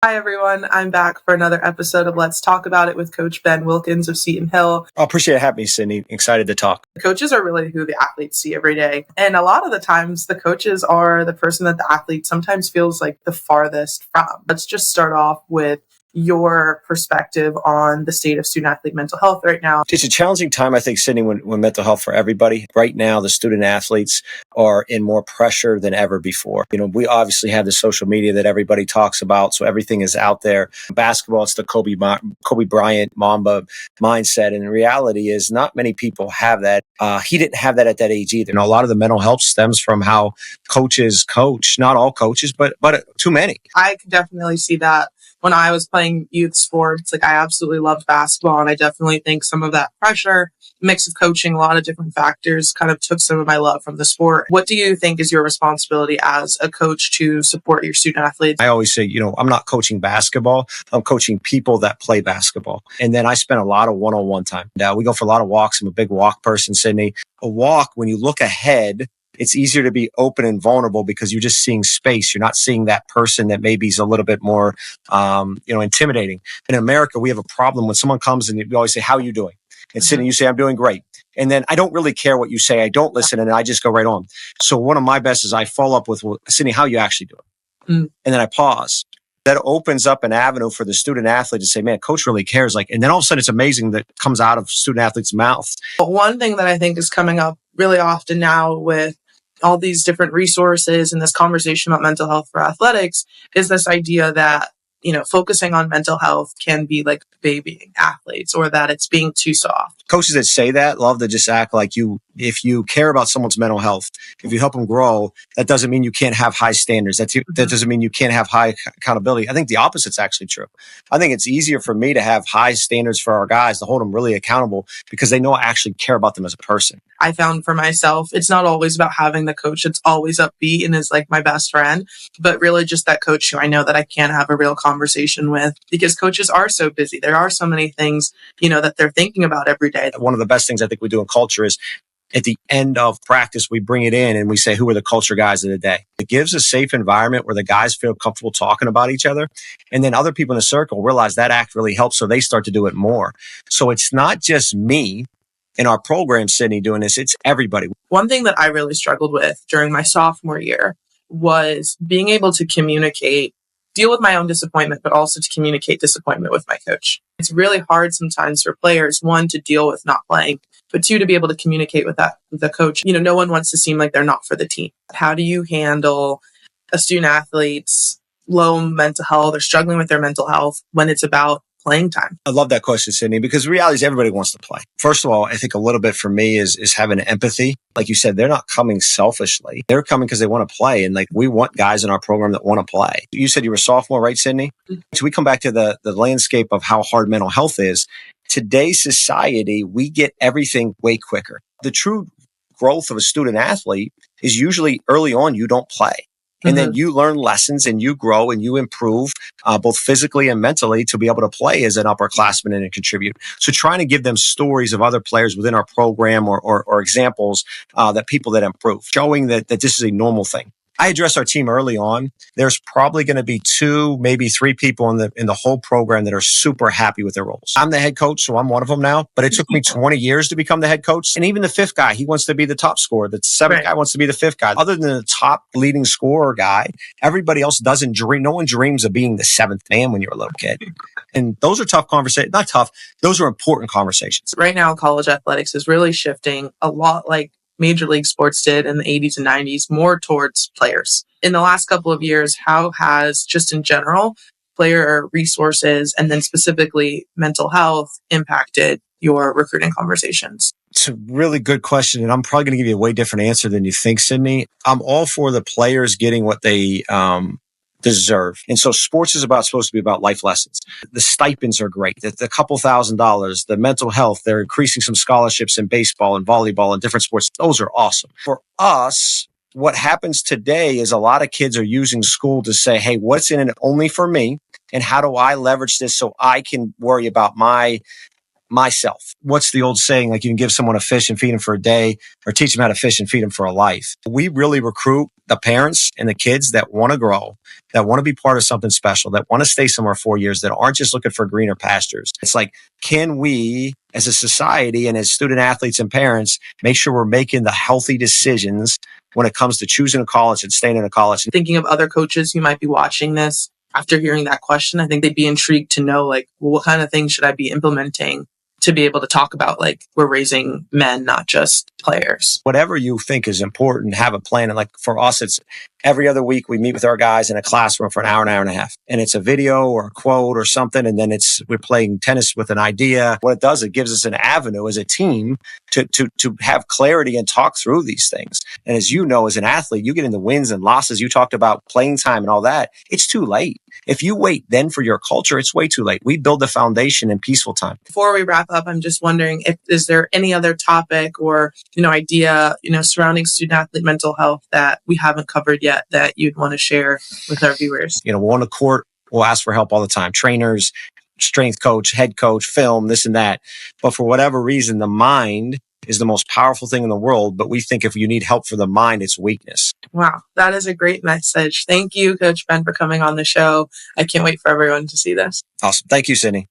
Hi, everyone. I'm back for another episode of Let's Talk About It with Coach Ben Wilkins of Seton Hill. I appreciate having me, Sydney. Excited to talk. The coaches are really who the athletes see every day. And a lot of the times, the coaches are the person that the athlete sometimes feels like the farthest from. Let's just start off with your perspective on the state of student-athlete mental health right now. It's a challenging time, I think, Sydney, when mental health for everybody. Right now, the student athletes are in more pressure than ever before. We obviously have the social media that everybody talks about, so everything is out there. Basketball, it's the Kobe Bryant Mamba mindset, and the reality is not many people have that. He didn't have that at that age either. A lot of the mental health stems from how coaches coach, not all coaches, but too many. I could definitely see that. When I was playing youth sports, I absolutely loved basketball, and I definitely think some of that pressure, mix of coaching, a lot of different factors kind of took some of my love from the sport. What do you think is your responsibility as a coach to support your student athletes? I always say, I'm not coaching basketball. I'm coaching people that play basketball. And then I spend a lot of one-on-one time. Now, we go for a lot of walks. I'm a big walk person, Sydney. A walk, when you look ahead, it's easier to be open and vulnerable because you're just seeing space. You're not seeing that person that maybe is a little bit more, intimidating. In America, we have a problem when someone comes and we always say, "How are you doing?" And Sydney, you say, "I'm doing great." And then I don't really care what you say. I don't listen, and I just go right on. So one of my best is I follow up with, "Well, Sydney, how are you actually doing?" And then I pause. That opens up an avenue for the student athlete to say, "Man, coach really cares." And then all of a sudden, it's amazing that comes out of student athlete's mouth. But one thing that I think is coming up really often now with all these different resources and this conversation about mental health for athletics is this idea that, focusing on mental health can be like babying athletes, or that it's being too soft. Coaches that say that love to just act like if you care about someone's mental health, if you help them grow, that doesn't mean you can't have high standards. That doesn't mean you can't have high accountability. I think the opposite's actually true. I think it's easier for me to have high standards for our guys, to hold them really accountable because they know I actually care about them as a person. I found for myself, it's not always about having the coach that's always upbeat and is like my best friend, but really just that coach who I know that I can have a real conversation with, because coaches are so busy. There are so many things, that they're thinking about every day. One of the best things I think we do in culture is at the end of practice, we bring it in and we say, who are the culture guys of the day? It gives a safe environment where the guys feel comfortable talking about each other. And then other people in the circle realize that act really helps. So they start to do it more. So it's not just me in our program, Sydney, doing this. It's everybody. One thing that I really struggled with during my sophomore year was being able to deal with my own disappointment, but also to communicate disappointment with my coach. It's really hard sometimes for players, one, to deal with not playing, but two, to be able to communicate with the coach. No one wants to seem like they're not for the team. How do you handle a student athlete's low mental health or struggling with their mental health when it's about playing time? I love that question, Sydney, because the reality is everybody wants to play. First of all, I think a little bit for me is having empathy. Like you said, they're not coming selfishly. They're coming because they want to play. And we want guys in our program that want to play. You said you were a sophomore, right, Sydney? Mm-hmm. So we come back to the landscape of how hard mental health is. Today's society, we get everything way quicker. The true growth of a student athlete is usually early on, you don't play. And then you learn lessons and you grow and you improve both physically and mentally to be able to play as an upperclassman and contribute. So trying to give them stories of other players within our program or examples that people that improve, showing that this is a normal thing. I address our team early on. There's probably going to be 2, maybe 3 people in the whole program that are super happy with their roles. I'm the head coach, so I'm one of them now, but it took me 20 years to become the head coach. And even the 5th guy, he wants to be the top scorer. The 7th guy wants to be the 5th guy. Other than the top leading scorer guy, everybody else doesn't dream. No one dreams of being the 7th man when you're a little kid. And those are tough conversations. Not tough. Those are important conversations. Right now, college athletics is really shifting a lot like Major League Sports did in the 80s and 90s, more towards players. In the last couple of years, how has, just in general, player resources and then specifically mental health impacted your recruiting conversations? It's a really good question, and I'm probably going to give you a way different answer than you think, Sydney. I'm all for the players getting what they deserve. And so sports is supposed to be about life lessons. The stipends are great. The couple $1,000s, the mental health, they're increasing some scholarships in baseball and volleyball and different sports. Those are awesome. For us, what happens today is a lot of kids are using school to say, hey, what's in it only for me? And how do I leverage this so I can worry about myself? What's the old saying? You can give someone a fish and feed them for a day, or teach them how to fish and feed them for a life. We really recruit the parents and the kids that want to grow, that want to be part of something special, that want to stay somewhere 4 years, that aren't just looking for greener pastures. It's like, can we as a society and as student athletes and parents make sure we're making the healthy decisions when it comes to choosing a college and staying in a college? Thinking of other coaches who might be watching this, after hearing that question, I think they'd be intrigued to know, like, well, what kind of things should I be implementing to be able to talk about, like, we're raising men, not just players. Whatever you think is important, have a plan. And like for us, it's every other week we meet with our guys in a classroom for an hour and a half. And it's a video or a quote or something. And then we're playing tennis with an idea. What it does, it gives us an avenue as a team to have clarity and talk through these things. And as you know, as an athlete, you get into wins and losses. You talked about playing time and all that. It's too late. If you wait then for your culture, it's way too late. We build the foundation in peaceful time. Before we wrap up, I'm just wondering, is there any other topic or, idea, surrounding student athlete mental health that we haven't covered yet that you'd want to share with our viewers? We're on the court, we'll ask for help all the time. Trainers, strength coach, head coach, film, this and that. But for whatever reason, the mind is the most powerful thing in the world. But we think if you need help for the mind, it's weakness. Wow, that is a great message. Thank you, Coach Ben, for coming on the show. I can't wait for everyone to see this. Awesome. Thank you, Sydney.